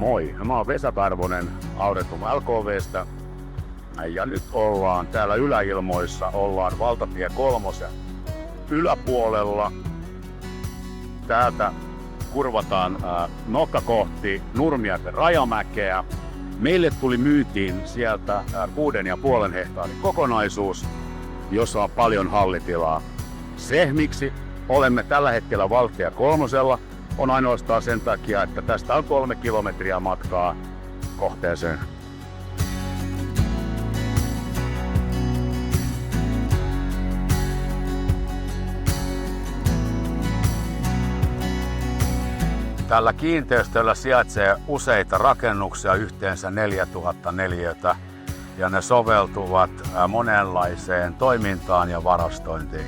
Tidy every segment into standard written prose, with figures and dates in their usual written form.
Moi, mä oon Vesa Karvonen Auretum LKV:stä ja nyt ollaan täällä yläilmoissa, ollaan valtatie 3 yläpuolella. Täältä kurvataan nokka kohti Nurmijärven Rajamäkeä. Meille tuli myytiin sieltä 6,5 hehtaarin kokonaisuus, jossa on paljon hallitilaa. Se, miksi olemme tällä hetkellä valtatie 3, on ainoastaan sen takia, että tästä on 3 kilometriä matkaa kohteeseen. Tällä kiinteistöllä sijaitsee useita rakennuksia, yhteensä 4000 neliötä, ja ne soveltuvat monenlaiseen toimintaan ja varastointiin.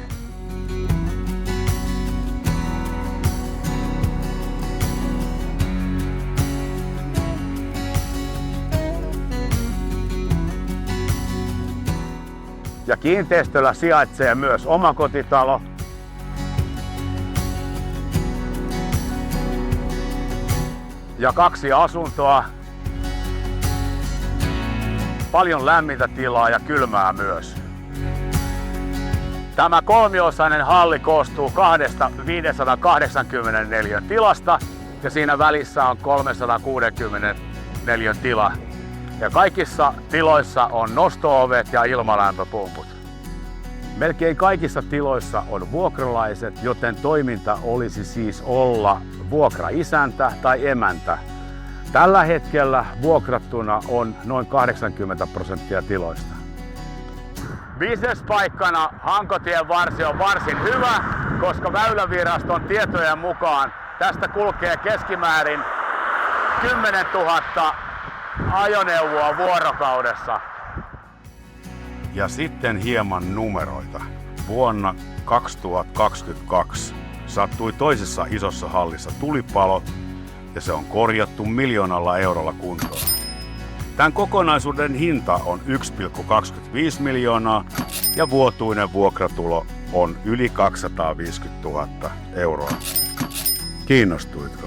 Ja kiinteistöllä sijaitsee myös omakotitalo. Ja 2 asuntoa. Paljon lämmintä tilaa ja kylmää myös. Tämä kolmiosainen halli koostuu 2 584 tilasta ja siinä välissä on 360 neliön tila. Ja kaikissa tiloissa on nosto-ovet ja ilmalämpöpumput. Melkein kaikissa tiloissa on vuokralaiset, joten toiminta olisi siis olla vuokraisäntä tai emäntä. Tällä hetkellä vuokrattuna on noin 80% tiloista. Bisnespaikkana Hankotien varsi on varsin hyvä, koska Väyläviraston tietojen mukaan tästä kulkee keskimäärin 10 000 ajoneuvoa vuorokaudessa. Ja sitten hieman numeroita. Vuonna 2022 sattui toisessa isossa hallissa tulipalo ja se on korjattu 1 miljoonalla eurolla kuntoon. Tämän kokonaisuuden hinta on 1,25 miljoonaa ja vuotuinen vuokratulo on yli 250 000 euroa. Kiinnostuitko?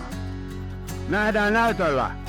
Nähdään näytöllä!